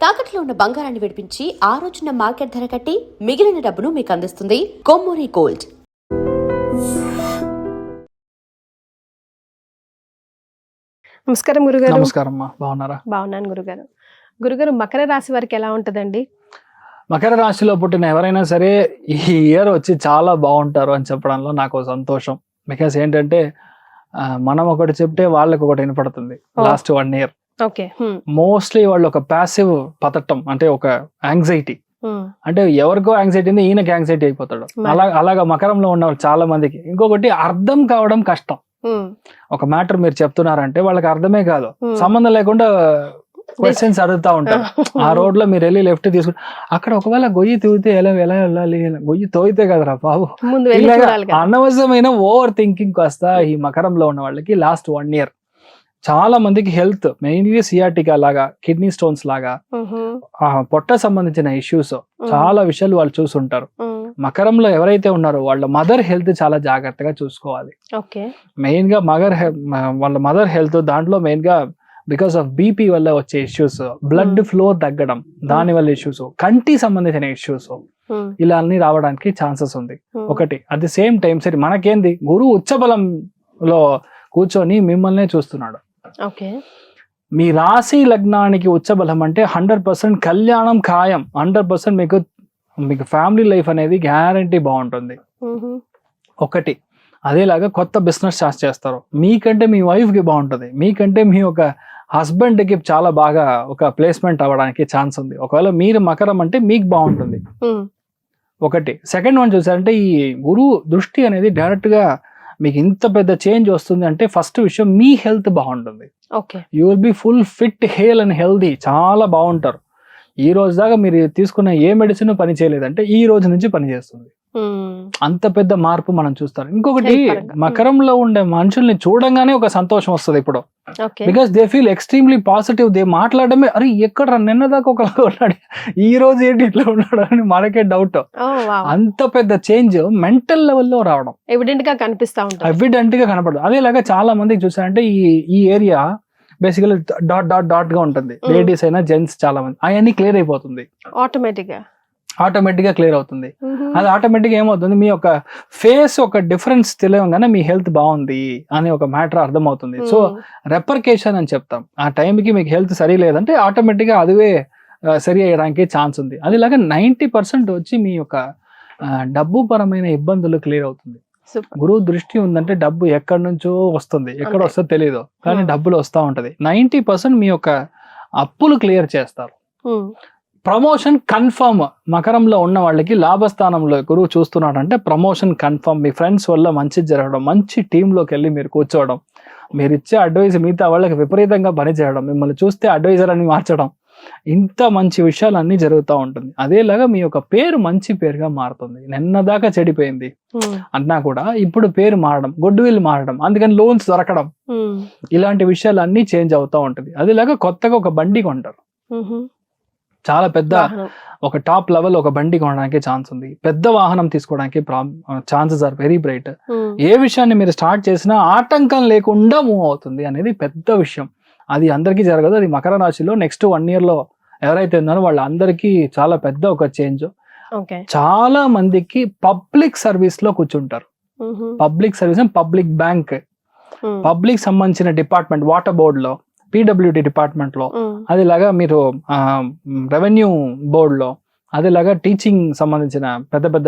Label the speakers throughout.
Speaker 1: తాకట్లో ఉన్న బంగారాన్ని విడిపించి ఆ రోజున మార్కెట్ ధర కట్టి మిగిలిన డబ్బును మీకు అందిస్తుంది కొమ్మూరి గోల్డ్.
Speaker 2: నమస్కారం గురుగారు.
Speaker 3: నమస్కారం అమ్మా, బాగున్నారా?
Speaker 2: బాగున్నాను గురుగారు. గురుగారు, మకర రాశి వారికి ఎలా ఉంటుందండి?
Speaker 3: మకర రాశిలో పుట్టిన ఎవరైనా సరే ఈ ఇయర్ వచ్చి చాలా బాగుంటారు అని చెప్పడంలో నాకు సంతోషం. బికాస్ ఏంటంటే మనం ఒకటి చెప్తే వాళ్ళకి ఒకటి వినపడుతుంది. లాస్ట్ 1 year
Speaker 2: ఓకే,
Speaker 3: మోస్ట్లీ వాళ్ళు ఒక ప్యాసివ్ పతటం, అంటే ఒక యాంగ్జైటీ, అంటే ఎవరికో యాంగ్జైటీ ఉంది, ఈయనకి యాంగ్జైటీ అయిపోతాడు. అలాగా మకరంలో ఉన్న చాలా మందికి. ఇంకొకటి అర్థం కావడం కష్టం. ఒక మ్యాటర్ మీరు చెప్తున్నారంటే వాళ్ళకి అర్థమే కాదు, సంబంధం లేకుండా క్వశ్చన్స్ అడుగుతా ఉంటారు. ఆ రోడ్ లో మీరు వెళ్ళి లెఫ్ట్ తీసుకుని అక్కడ ఒకవేళ గొయ్యి తవ్వితే ఎలా వెళ్ళాలి, గొయ్యి తవ్వితే కదరా బాబు, అనవసరమైన ఓవర్ థింకింగ్ కాస్త ఈ మకరంలో ఉన్న వాళ్ళకి లాస్ట్ 1 year చాలా మందికి హెల్త్, మెయిన్లీ సియాటికా లాగా, కిడ్నీ స్టోన్స్ లాగా, పొట్ట సంబంధించిన ఇష్యూస్, చాలా విషయాలు వాళ్ళు చూసుంటారు. మకరంలో ఎవరైతే ఉన్నారో వాళ్ళ మదర్ హెల్త్ చాలా జాగ్రత్తగా చూసుకోవాలి. మెయిన్ గా వాళ్ళ మదర్ హెల్త్, దాంట్లో మెయిన్ గా బికాస్ ఆఫ్ బీపీ వల్ల వచ్చే ఇష్యూస్, బ్లడ్ ఫ్లో తగ్గడం దాని వల్ల ఇష్యూస్, కంటి సంబంధించిన ఇష్యూస్, ఇలా అన్ని రావడానికి ఛాన్సెస్ ఉంది. ఒకటి అట్ ది సేమ్ టైం సరే మనకేంది, గురువు ఉచ్చబలంలో కూర్చొని మిమ్మల్నే చూస్తున్నాడు. మీ రాశి లగ్నానికి ఉచ్చబలం అంటే 100% కళ్యాణం ఖాయం, 100% మీకు ఫ్యామిలీ లైఫ్ అనేది గ్యారంటీ బాగుంటుంది. ఒకటి అదేలాగా కొత్త బిజినెస్ స్టార్ట్ చేస్తారు, మీకంటే మీ వైఫ్ కి బాగుంటుంది, మీకంటే మీ ఒక హస్బెండ్ కి చాలా బాగా ఒక ప్లేస్మెంట్ అవ్వడానికి ఛాన్స్ ఉంది. ఒకవేళ మీరు మకరం అంటే మీకు బాగుంటుంది. ఒకటి. సెకండ్ వన్ చూసారంటే ఈ గురువు దృష్టి అనేది డైరెక్ట్ గా మీకు ఇంత పెద్ద చేంజ్ వస్తుంది అంటే ఫస్ట్ విషయం మీ హెల్త్ బాగుంటుంది. You will be full fit, hail and healthy, చాలా బాగుంటారు. ఈ రోజు దాకా మీరు తీసుకున్న ఏ మెడిసిన్ పని చేయలేదంటే ఈ రోజు నుంచి పని చేస్తుంది. అంత పెద్ద మార్పు మనం చూస్తారు. ఇంకొకటి మకరంలో ఉండే మనుషుల్ని చూడంగానే ఒక సంతోషం వస్తుంది ఇప్పుడు, because they feel extremely positive. They మాట్లాడమే, అరే ఎక్కడ నిన్న దాకా ఒకలాగా ఉన్నాడు, ఈ రోజు ఏంటి ఇట్లా ఉన్నాడు అని మనకే డౌట్. అంత పెద్ద చేంజ్ మెంటల్ లెవెల్లో రావడం
Speaker 2: ఎవిడెంట్ గా కనిపిస్తా ఉంటుంది,
Speaker 3: ఎవిడెంట్ గా కనపడదు. అదేలాగా చాలా మందికి చూసారంటే ఈ ఏరియా బేసికలీ డాట్ గా ఉంటుంది. లేడీస్ అయినా జెంట్స్ చాలా మంది అవన్నీ క్లియర్ అయిపోతుంది, ఆటోమేటిక్ గా క్లియర్ అవుతుంది. అది ఆటోమేటిక్ గా ఏమవుతుంది, మీ యొక్క ఫేస్ ఒక డిఫరెన్స్ తెలియగానే మీ హెల్త్ బాగుంది అని ఒక మ్యాటర్ అర్థమవుతుంది. సో రెపర్కేషన్ అని చెప్తాం. ఆ టైంకి మీకు హెల్త్ సరి లేదంటే ఆటోమేటిక్ గా అదివే సరి అయ్యడానికి ఛాన్స్ ఉంది. అదిలాగా 90% వచ్చి మీ యొక్క డబ్బు పరమైన ఇబ్బందులు క్లియర్ అవుతుంది. గురువు దృష్టి ఉందంటే డబ్బు ఎక్కడి నుంచో వస్తుంది, ఎక్కడ వస్తుందో తెలియదు, కానీ డబ్బులు వస్తూ ఉంటది. 90% మీ యొక్క అప్పులు క్లియర్ చేస్తారు. Promotion confirm. మకరంలో ఉన్న వాళ్ళకి లాభస్థానంలో గురువు చూస్తున్నాడు అంటే ప్రమోషన్ కన్ఫర్మ్. మీ ఫ్రెండ్స్ వల్ల మంచి జరగడం, మంచి టీంలోకి వెళ్ళి మీరు కూర్చోవడం, మీరు ఇచ్చే అడ్వైజ్ మిగతా వాళ్ళకి విపరీతంగా పనిచేయడం, మిమ్మల్ని చూస్తే అడ్వైజర్ అని మార్చడం, ఇంత మంచి విషయాలు అన్ని జరుగుతూ ఉంటుంది. అదేలాగా మీ యొక్క పేరు మంచి పేరుగా మారుతుంది. నిన్న దాకా చెడిపోయింది అన్నా కూడా ఇప్పుడు పేరు మారడం, గుడ్ విల్ మారడం, అందుకని లోన్స్ దొరకడం, ఇలాంటి విషయాలు అన్ని చేంజ్ అవుతూ ఉంటుంది. అదేలాగా కొత్తగా ఒక బండి కొంటారు, చాలా పెద్ద ఒక టాప్ లెవెల్ ఒక బండి కొనడానికి ఛాన్స్ ఉంది. పెద్ద వాహనం తీసుకోవడానికి ఛాన్సెస్ ఆర్ వెరీ బ్రైట్. ఏ విషయాన్ని మీరు స్టార్ట్ చేసినా ఆటంకం లేకుండా మూవ్ అవుతుంది అనేది పెద్ద విషయం. అది అందరికీ జరగదు. అది మకర రాశిలో నెక్స్ట్ 1 year లో ఎవరైతే ఉన్నారో వాళ్ళందరికీ చాలా పెద్ద ఒక చేంజ్. చాలా మందికి పబ్లిక్ సర్వీస్ లో కూర్చుంటారు. Public service, public bank, public సంబంధించిన డిపార్ట్మెంట్, వాటర్ బోర్డ్ లో, PWD డిపార్ట్మెంట్ లో, అదేలాగా మీరు రెవెన్యూ బోర్డ్ లో, అదేలాగా టీచింగ్ సంబంధించిన పెద్ద పెద్ద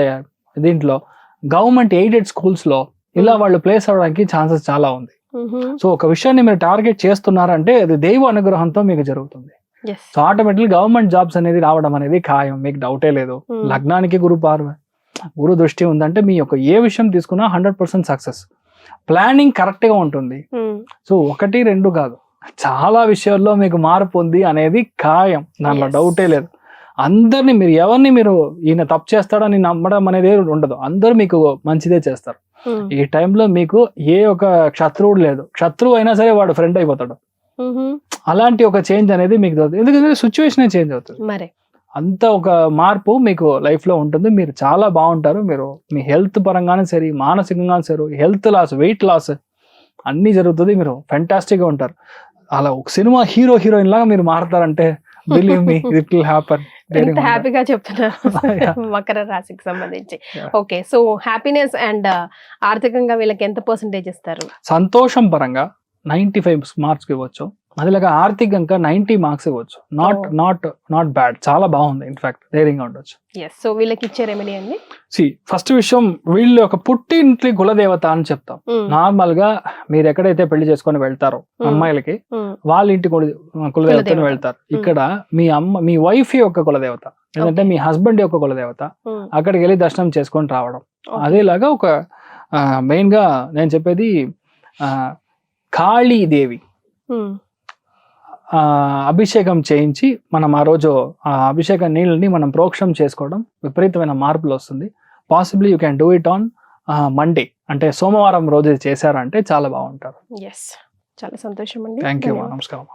Speaker 3: దీంట్లో, గవర్నమెంట్ ఎయిడెడ్ స్కూల్స్ లో ఇలా వాళ్ళు ప్లేస్ అవడానికి ఛాన్సెస్ చాలా ఉంది. సో ఒక విషయాన్ని మీరు టార్గెట్ చేస్తున్నారంటే అది దైవ అనుగ్రహంతో మీకు జరుగుతుంది. సో ఆటోమేటిక్ గవర్నమెంట్ జాబ్స్ అనేది రావడం అనేది ఖాయం, మీకు డౌటే లేదు. లగ్నానికి గురు దృష్టి ఉందంటే మీ యొక్క ఏ విషయం తీసుకున్నా 100% సక్సెస్. ప్లానింగ్ కరెక్ట్ గా ఉంటుంది. సో 1, 2 కాదు, చాలా విషయాల్లో మీకు మార్పు ఉంది అనేది ఖాయం, దాంట్లో డౌటే లేదు. అందరినీ మీరు ఎవరిని మీరు ఈయన తప్పు చేస్తాడని నమ్మడం అనేది ఉండదు, అందరూ మీకు మంచిదే చేస్తారు. ఈ టైంలో మీకు ఏ ఒక శత్రువుడు లేదు, శత్రువు అయినా సరే వాడు ఫ్రెండ్ అయిపోతాడు. అలాంటి ఒక చేంజ్ అనేది మీకు దొరుకుతుంది, ఎందుకంటే సిచ్యువేషన్ చేంజ్ అవుతుంది. అంత ఒక మార్పు మీకు లైఫ్ లో ఉంటుంది. మీరు చాలా బాగుంటారు. మీరు మీ హెల్త్ పరంగానే సరే, మానసికంగా సరే, హెల్త్ లాస్, వెయిట్ లాస్ అన్ని జరుగుతుంది. మీరు ఫెంటాస్టిక్ గా ఉంటారు. అలా ఒక సినిమా హీరోయిన్ లాగా మీరు మారతారంటే believe me it will happen.
Speaker 2: ఎంత హ్యాపీగా చెప్తున్నారు
Speaker 3: Yeah.
Speaker 2: మకర రాశికి సంబంధించి.
Speaker 3: Yeah.
Speaker 2: Okay, so happiness and ఆర్థికంగా వీళ్ళకి ఎంత పర్సెంటేజ్ ఇస్తారు?
Speaker 3: సంతోషం పరంగా 95 మార్క్స్ ఇవ్వచ్చు, అదేలాగా ఆర్థికంగా 90 మార్క్స్ ఇవ్వచ్చు. నాట్ బ్యాడ్, చాలా బాగుంది. ఇన్ఫాక్ట్ ధైర్యంగా ఉండొచ్చు.
Speaker 2: ఎస్, సో వీళ్ళకి ఇచ్చే రెమెడీ అండి?
Speaker 3: ఫస్ట్ విషయం, వీళ్ళు ఒక పుట్టింటి కులదేవత అని చెప్తాం. నార్మల్ గా మీరు ఎక్కడైతే పెళ్లి చేసుకొని వెళ్తారో అమ్మాయిలకి, వాళ్ళ ఇంటి కులదేవతని వెళ్తారు. ఇక్కడ మీ వైఫ్ యొక్క కులదేవత, లేదంటే మీ హస్బెండ్ యొక్క కులదేవత, అక్కడికి వెళ్ళి దర్శనం చేసుకొని రావడం. అదేలాగా ఒక మెయిన్ గా నేను చెప్పేది కాళీదేవి అభిషేకం చేయించి మనం ఆ రోజు ఆ అభిషేక నీళ్ళని మనం ప్రోక్షణం చేసుకోవడం విపరీతమైన మార్పులు వస్తుంది. Possibly you can do it on Monday, అంటే సోమవారం రోజు చేశారంటే చాలా బాగుంటారు.
Speaker 2: ఎస్, చాలా సంతోషం అండి.
Speaker 3: థ్యాంక్ యూ, నమస్కారం.